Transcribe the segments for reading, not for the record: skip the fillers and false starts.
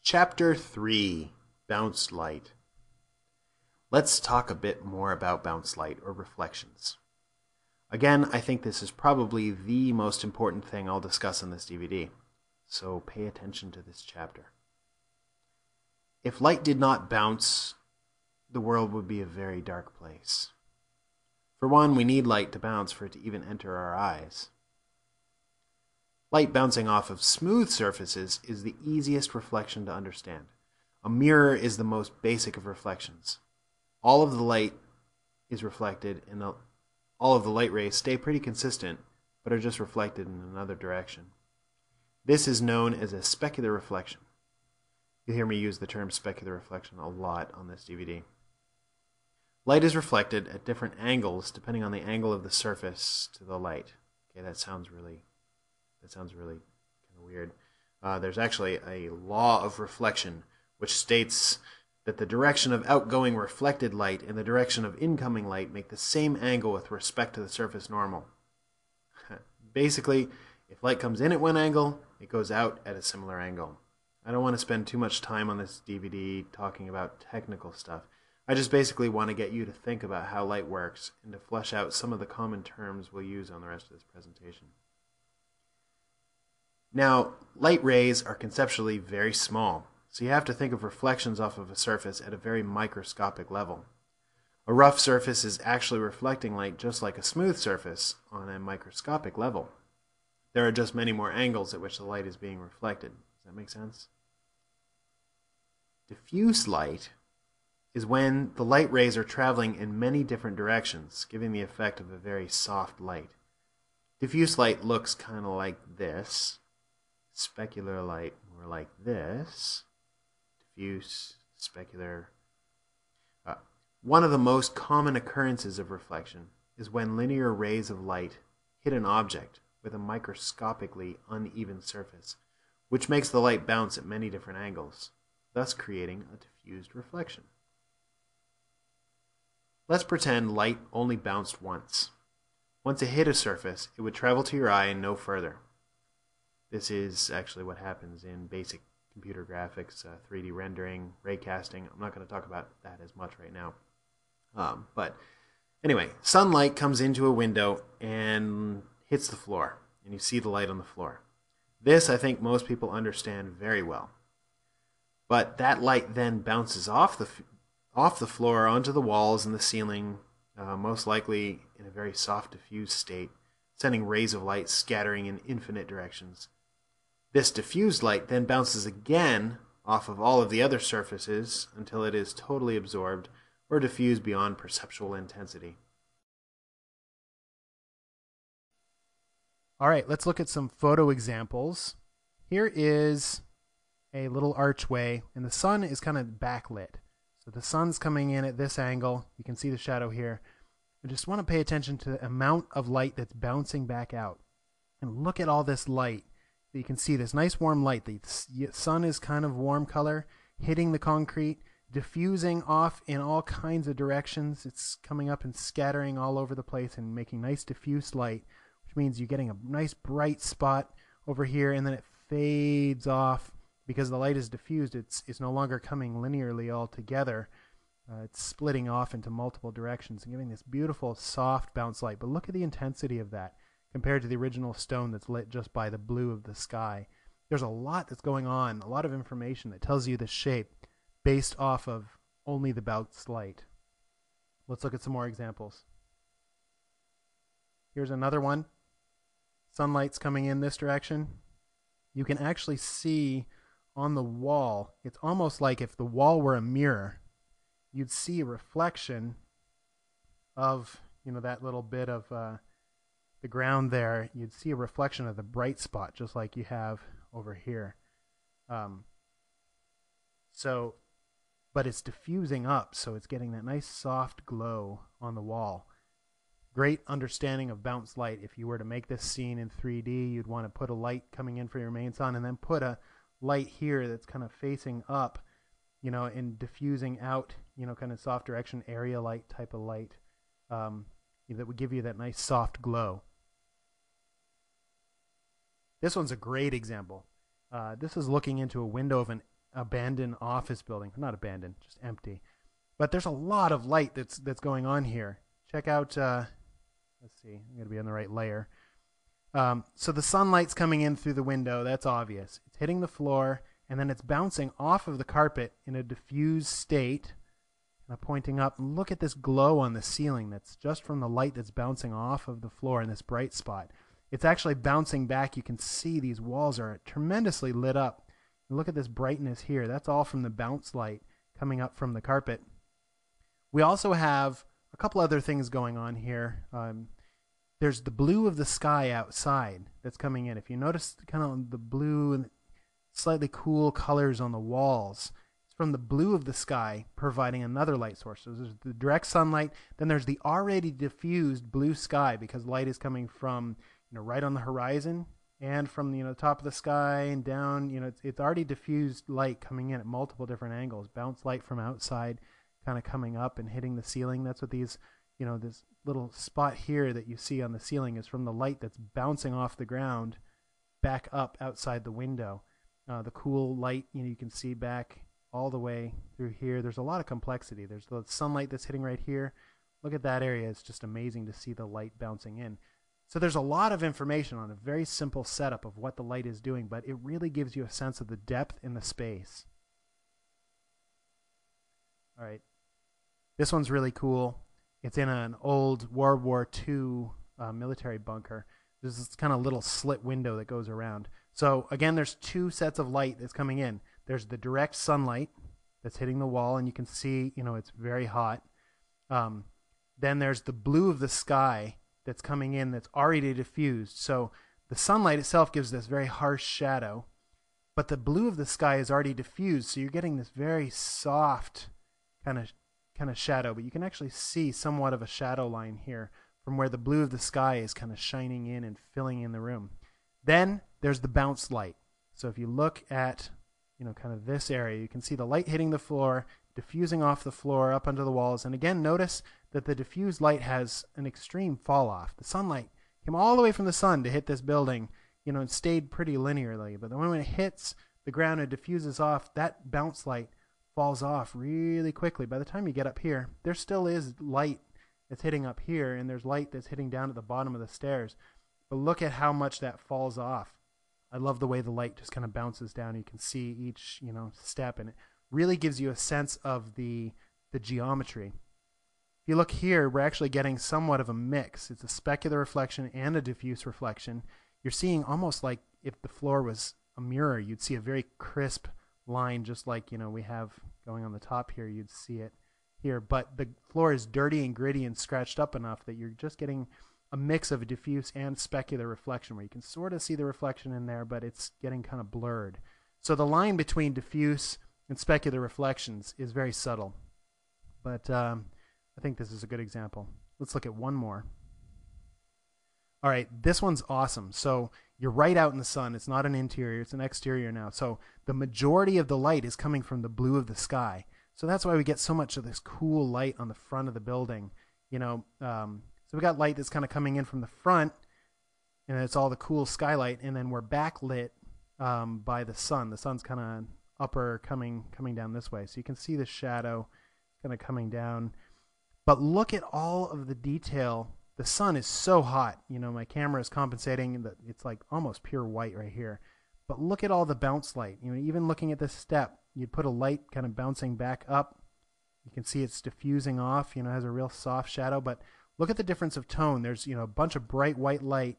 Chapter 3, Bounce Light. Let's talk a bit more about bounce light or reflections. Again, I think this is probably the most important thing I'll discuss in this DVD, so pay attention to this chapter. If light did not bounce, the world would be a very dark place. For one, we need light to bounce for it to even enter our eyes. Light bouncing off of smooth surfaces is the easiest reflection to understand. A mirror is the most basic of reflections. All of the light is reflected and all of the light rays stay pretty consistent, but are just reflected in another direction. This is known as a specular reflection. You'll hear me use the term specular reflection a lot on this DVD. Light is reflected at different angles depending on the angle of the surface to the light. Okay, that sounds really kind of weird. There's actually a law of reflection which states that the direction of outgoing reflected light and the direction of incoming light make the same angle with respect to the surface normal. Basically, if light comes in at one angle, it goes out at a similar angle. I don't want to spend too much time on this DVD talking about technical stuff. I just basically want to get you to think about how light works and to flesh out some of the common terms we'll use on the rest of this presentation. Now, light rays are conceptually very small, so you have to think of reflections off of a surface at a very microscopic level. A rough surface is actually reflecting light just like a smooth surface on a microscopic level. There are just many more angles at which the light is being reflected. Does that make sense? Diffuse light is when the light rays are traveling in many different directions, giving the effect of a very soft light. Diffuse light looks kind of like this. Specular light more like this. Diffuse, specular. One of the most common occurrences of reflection is when linear rays of light hit an object with a microscopically uneven surface, which makes the light bounce at many different angles, thus creating a diffused reflection. Let's pretend light only bounced once. Once it hit a surface, it would travel to your eye and no further. This is actually what happens in basic computer graphics, 3D rendering, ray casting. I'm not going to talk about that as much right now. But anyway, sunlight comes into a window and hits the floor, and you see the light on the floor. This, I think, most people understand very well. But that light then bounces off the floor onto the walls and the ceiling, most likely in a very soft, diffused state, sending rays of light scattering in infinite directions. This diffused light then bounces again off of all of the other surfaces until it is totally absorbed or diffused beyond perceptual intensity. All right, let's look at some photo examples. Here is a little archway, and the sun is kind of backlit. So the sun's coming in at this angle. You can see the shadow here. I just want to pay attention to the amount of light that's bouncing back out. And look at all this light. You can see this nice warm light. The sun is kind of warm color, hitting the concrete, diffusing off in all kinds of directions. It's coming up and scattering all over the place and making nice diffuse light, which means you're getting a nice bright spot over here, and then it fades off because the light is diffused. It's no longer coming linearly all together. It's splitting off into multiple directions and giving this beautiful soft bounce light. But look at the intensity of that compared to the original stone that's lit just by the blue of the sky. There's a lot that's going on, a lot of information that tells you the shape based off of only the bounce light. Let's look at some more examples. Here's another one. Sunlight's coming in this direction. You can actually see on the wall, it's almost like if the wall were a mirror, you'd see a reflection of, that little bit of the ground there. You'd see a reflection of the bright spot, just like you have over here. But it's diffusing up, so it's getting that nice soft glow on the wall. Great understanding of bounce light. If you were to make this scene in 3D, you'd want to put a light coming in for your main sun and then put a light here that's kind of facing up, and diffusing out, kind of soft direction, area light type of light that would give you that nice soft glow. This one's a great example. This is looking into a window of abandoned office building. Not abandoned, just empty. But there's a lot of light that's going on here. Check out, let's see, I'm going to be on the right layer. So the sunlight's coming in through the window. That's obvious. It's hitting the floor, and then it's bouncing off of the carpet in a diffused state. Pointing up, and look at this glow on the ceiling that's just from the light that's bouncing off of the floor in this bright spot. It's actually bouncing back. You can see these walls are tremendously lit up. And look at this brightness here. That's all from the bounce light coming up from the carpet. We also have a couple other things going on here. There's the blue of the sky outside that's coming in. If you notice kind of the blue and slightly cool colors on the walls, from the blue of the sky providing another light source. So there's the direct sunlight, then there's the already diffused blue sky because light is coming from, right on the horizon and from the top of the sky and down. It's already diffused light coming in at multiple different angles. Bounce light from outside kind of coming up and hitting the ceiling. That's what these, this little spot here that you see on the ceiling is from the light that's bouncing off the ground back up outside the window. The cool light, you can see back all the way through here. There's a lot of complexity. There's the sunlight that's hitting right here. Look at that area. It's just amazing to see the light bouncing in. So there's a lot of information on a very simple setup of what the light is doing, but it really gives you a sense of the depth in the space. All right. This one's really cool. It's in an old World War II military bunker. There's this kind of little slit window that goes around. So again, there's two sets of light that's coming in. There's the direct sunlight that's hitting the wall, and you can see, it's very hot. Then there's the blue of the sky that's coming in that's already diffused. So the sunlight itself gives this very harsh shadow, but the blue of the sky is already diffused, so you're getting this very soft kind of shadow, but you can actually see somewhat of a shadow line here from where the blue of the sky is kind of shining in and filling in the room. Then there's the bounce light. So if you look at kind of this area, you can see the light hitting the floor, diffusing off the floor up onto the walls. And again, notice that the diffused light has an extreme fall off. The sunlight came all the way from the sun to hit this building, and stayed pretty linearly. But then when it hits the ground and diffuses off, that bounce light falls off really quickly. By the time you get up here, there still is light that's hitting up here, and there's light that's hitting down at the bottom of the stairs. But look at how much that falls off. I love the way the light just kind of bounces down. You can see each, step, and it really gives you a sense of the geometry. If you look here, we're actually getting somewhat of a mix. It's a specular reflection and a diffuse reflection. You're seeing almost like if the floor was a mirror, you'd see a very crisp line, just like, we have going on the top here. You'd see it here, but the floor is dirty and gritty and scratched up enough that you're just getting a mix of a diffuse and specular reflection where you can sort of see the reflection in there, but it's getting kind of blurred. So the line between diffuse and specular reflections is very subtle. But I think this is a good example. Let's look at one more. All right, this one's awesome. So you're right out in the sun. It's not an interior, it's an exterior now. So the majority of the light is coming from the blue of the sky. So that's why we get so much of this cool light on the front of the building. So we got light that's kind of coming in from the front, and it's all the cool skylight, and then we're backlit by the sun. The sun's kind of upper coming down this way. So you can see the shadow kind of coming down. But look at all of the detail. The sun is so hot. My camera is compensating. It's like almost pure white right here. But look at all the bounce light. Even looking at this step, you'd put a light kind of bouncing back up. You can see it's diffusing off, has a real soft shadow, but look at the difference of tone. There's, a bunch of bright white light,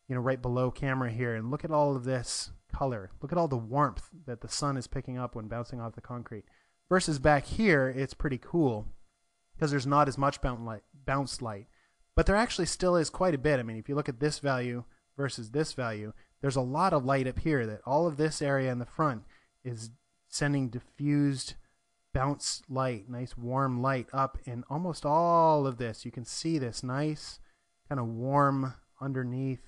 right below camera here. And look at all of this color. Look at all the warmth that the sun is picking up when bouncing off the concrete. Versus back here, it's pretty cool because there's not as much bounce light. But there actually still is quite a bit. I mean, if you look at this value versus this value, there's a lot of light up here that all of this area in the front is sending diffused bounce light, nice warm light up in almost all of this. You can see this nice kind of warm underneath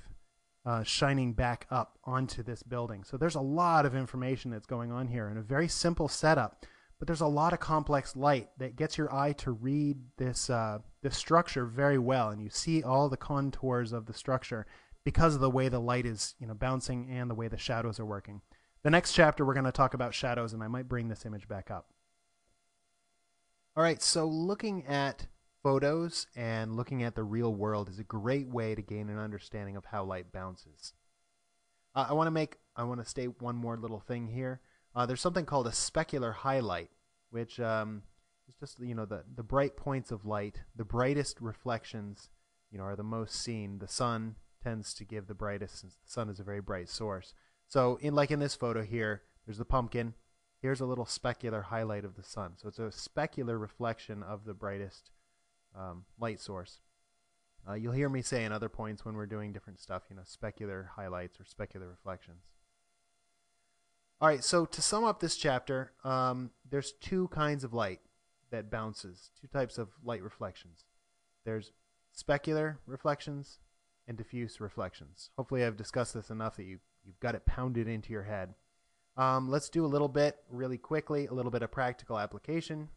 shining back up onto this building. So there's a lot of information that's going on here in a very simple setup, but there's a lot of complex light that gets your eye to read this structure very well, and you see all the contours of the structure because of the way the light is bouncing and the way the shadows are working. The next chapter we're going to talk about shadows, and I might bring this image back up. All right, so looking at photos and looking at the real world is a great way to gain an understanding of how light bounces. I want to state one more little thing here. There's something called a specular highlight, which is just the bright points of light. The brightest reflections, are the most seen. The sun tends to give the brightest, since the sun is a very bright source. So, in this photo here, there's the pumpkin. Here's a little specular highlight of the sun. So it's a specular reflection of the brightest light source. You'll hear me say in other points when we're doing different stuff, specular highlights or specular reflections. All right, so to sum up this chapter, there's two kinds of light that bounces, two types of light reflections. There's specular reflections and diffuse reflections. Hopefully I've discussed this enough that you've got it pounded into your head. Let's do a little bit really quickly, a little bit of practical application.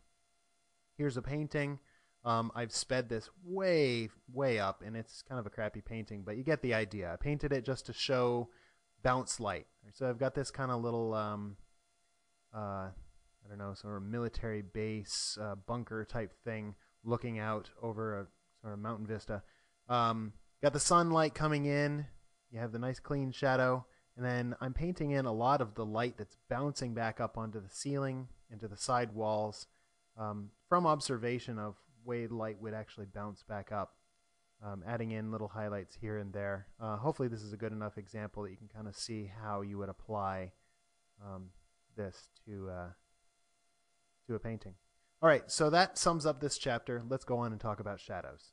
Here's a painting. I've sped this way up, and it's kind of a crappy painting, but you get the idea. I painted it just to show bounce light. So I've got this kind of little, sort of military base, bunker type thing looking out over a sort of mountain vista. Got the sunlight coming in. You have the nice clean shadow. And then I'm painting in a lot of the light that's bouncing back up onto the ceiling, into the side walls, from observation of way light would actually bounce back up, adding in little highlights here and there. Hopefully this is a good enough example that you can kind of see how you would apply this to a painting. All right, so that sums up this chapter. Let's go on and talk about shadows.